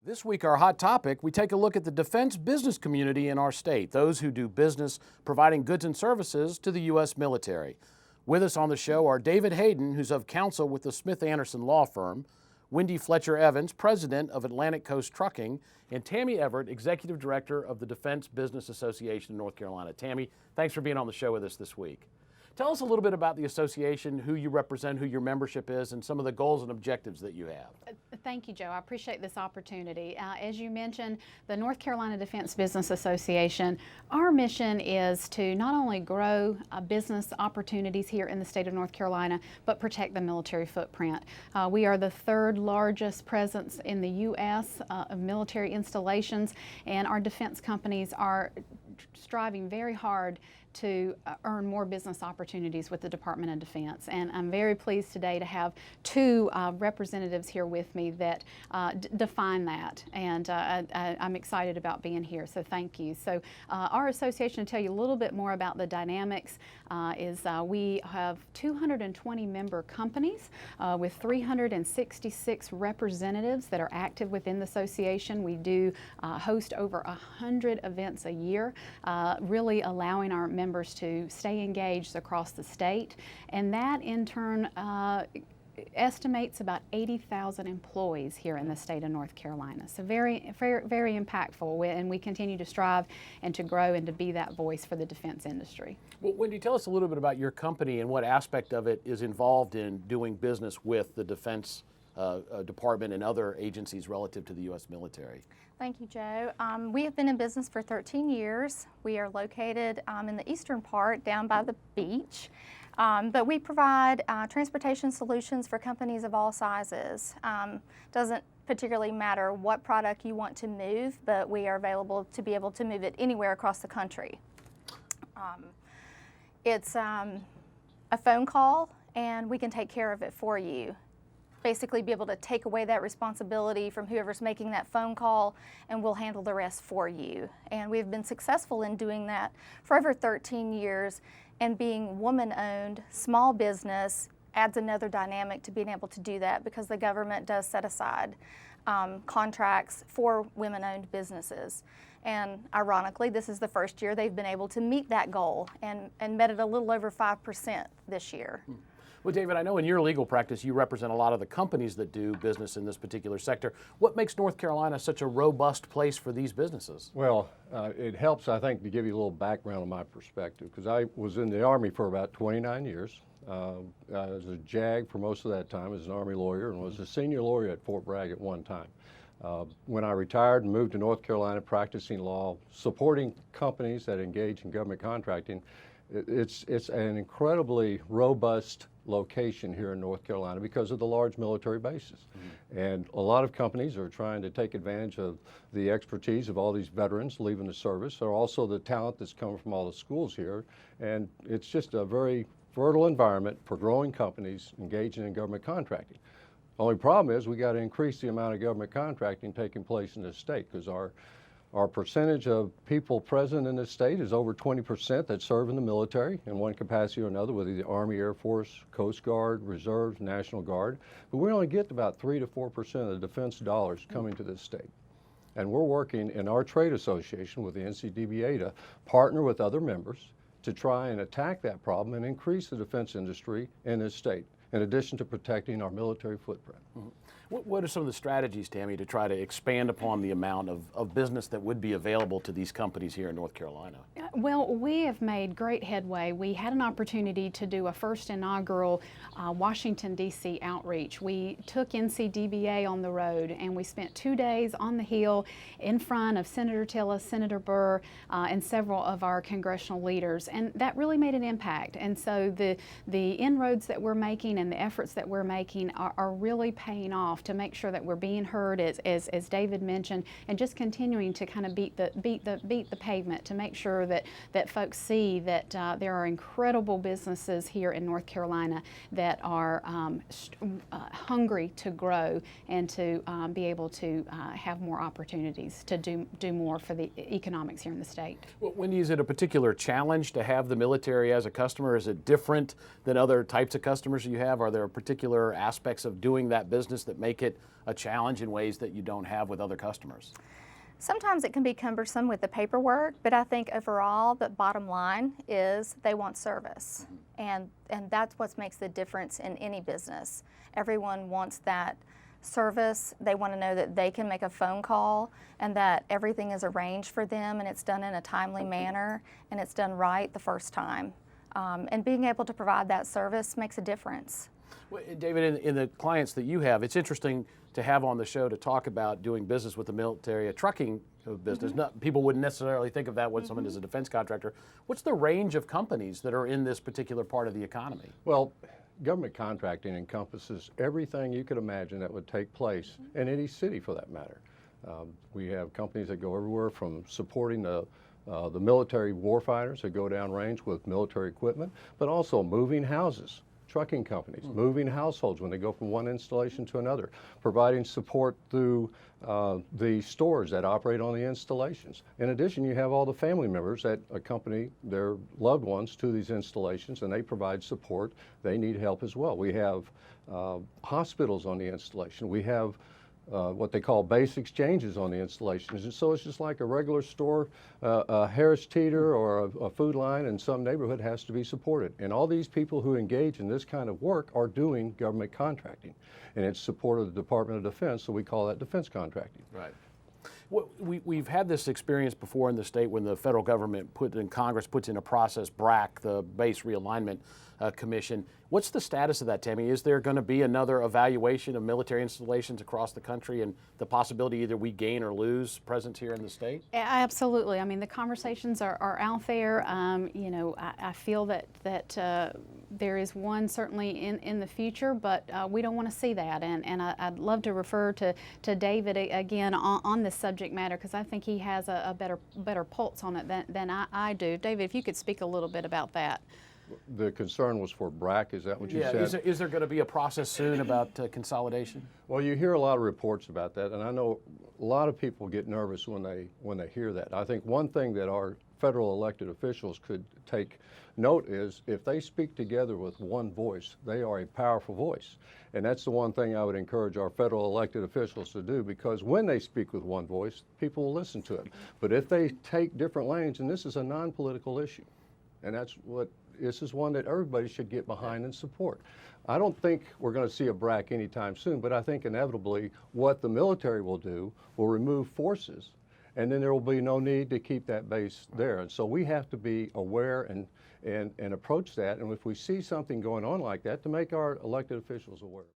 This week, our hot topic, we take a look at the defense business community in our state, those who do business providing goods and services to the U.S. military. With us on the show are David Hayden, who's of counsel with the Smith Anderson Law Firm, Wendy Fletcher Evans, president of Atlantic Coast Trucking, and Tammy Everett, executive director of the Defense Business Association of North Carolina. Tammy, thanks for being on the show with us this week. Tell us a little bit about the association, who you represent, who your membership is, and some of the goals and objectives that you have. Thank you, Joe. I appreciate this opportunity. As you mentioned, the North Carolina Defense Business Association, our mission is to not only grow business opportunities here in the state of North Carolina, but protect the military footprint. We are the third largest presence in the U.S. Of military installations, and our defense companies are striving very hard to earn more business opportunities with the Department of Defense. And I'm very pleased today to have two representatives here with me that define that. And I'm excited about being here, so thank you. So our association, to tell you a little bit more about the dynamics, we have 220 member companies with 366 representatives that are active within the association. We do host over 100 events a year, really allowing our members to stay engaged across the state, and that in turn estimates about 80,000 employees here in the state of North Carolina. So very, very, very impactful, and we continue to strive and to grow and to be that voice for the defense industry. Well, Wendy, tell us a little bit about your company and what aspect of it is involved in doing business with the Defense Department and other agencies relative to the U.S. military. Thank you, Joe. We have been in business for 13 years. We are located in the eastern part down by the beach, but we provide transportation solutions for companies of all sizes. Doesn't particularly matter what product you want to move, but we are available to be able to move it anywhere across the country. It's a phone call, and we can take care of it for you. Basically be able to take away that responsibility from whoever's making that phone call, and we'll handle the rest for you. And we've been successful in doing that for over 13 years, and being woman-owned, small business adds another dynamic to being able to do that, because the government does set aside contracts for women-owned businesses. And ironically, this is the first year they've been able to meet that goal, and met it a little over 5% this year. Well, David, I know in your legal practice you represent a lot of the companies that do business in this particular sector. What makes North Carolina such a robust place for these businesses? Well, it helps, I think, to give you a little background on my perspective, because I was in the Army for about 29 years. I was a JAG for most of that time as an Army lawyer, and was a senior lawyer at Fort Bragg at one time. When I retired and moved to North Carolina practicing law, supporting companies that engage in government contracting, it's an incredibly robust location here in North Carolina because of the large military bases. And a lot of companies are trying to take advantage of the expertise of all these veterans leaving the service, or also the talent that's coming from all the schools here. And it's just a very fertile environment for growing companies engaging in government contracting. Only problem is we got to increase the amount of government contracting taking place in this state, because our percentage of people present in this state is over 20% that serve in the military in one capacity or another, whether the Army, Air Force, Coast Guard, Reserves, National Guard. But we only get about 3 to 4% of the defense dollars coming to this state. And we're working in our trade association with the NCDBA to partner with other members to try and attack that problem and increase the defense industry in this state, in addition to protecting our military footprint. What are some of the strategies, Tammy, to try to expand upon the amount of business that would be available to these companies here in North Carolina? Well, we have made great headway. We had an opportunity to do a first inaugural Washington, D.C. outreach. We took NCDBA on the road, and we spent 2 days on the Hill in front of Senator Tillis, Senator Burr, and several of our congressional leaders, and that really made an impact. And so the inroads that we're making and the efforts that we're making are really paying off to make sure that we're being heard, as David mentioned, and just continuing to kind of beat the pavement to make sure that folks see that there are incredible businesses here in North Carolina that are hungry to grow and to be able to have more opportunities to do more for the economics here in the state. Well, Wendy, is it a particular challenge to have the military as a customer? Is it different than other types of customers you have? Are there particular aspects of doing that business that make it a challenge in ways that you don't have with other customers? Sometimes it can be cumbersome with the paperwork, but I think overall the bottom line is they want service. And that's what makes the difference in any business. Everyone wants that service. They want to know that they can make a phone call and that everything is arranged for them and it's done in a timely manner and it's done right the first time. And being able to provide that service makes a difference. Well, David, in the clients that you have, it's interesting to have on the show to talk about doing business with the military, a trucking business. People wouldn't necessarily think of that when someone is a defense contractor. What's the range of companies that are in this particular part of the economy? Well, government contracting encompasses everything you could imagine that would take place in any city for that matter. We have companies that go everywhere from supporting the military warfighters that go downrange with military equipment, but also moving houses. Trucking companies, moving households when they go from one installation to another, providing support through the stores that operate on the installations. In addition, you have all the family members that accompany their loved ones to these installations and they provide support. They need help as well. We have hospitals on the installation. We have what they call base exchanges on the installations. And so it's just like a regular store, a Harris Teeter or a Food Line in some neighborhood has to be supported. And all these people who engage in this kind of work are doing government contracting. And it's support of the Department of Defense, so we call that defense contracting. Right. Well, we've had this experience before in the state when the federal government Congress puts in a process, BRAC, the Base Realignment Commission. What's the status of that, Tammy? Is there going to be another evaluation of military installations across the country and the possibility either we gain or lose presence here in the state? Absolutely. I mean, the conversations are out there. You know, I feel that there is one certainly in the future, but we don't want to see that. And I'd love to refer to David again on this subject matter because I think he has a better pulse on it than I do. David, if you could speak a little bit about that. The concern was for BRAC, is that what you said? Is there going to be a process soon about consolidation? Well, you hear a lot of reports about that, and I know a lot of people get nervous when they hear that. I think one thing that our federal elected officials could take note is if they speak together with one voice, they are a powerful voice. And that's the one thing I would encourage our federal elected officials to do, because when they speak with one voice, people will listen to it. But if they take different lanes, and this is a non-political issue, and this is one that everybody should get behind and support. I don't think we're going to see a BRAC anytime soon, but I think inevitably what the military will do will remove forces, and then there will be no need to keep that base there. And so we have to be aware and approach that, and if we see something going on like that, to make our elected officials aware.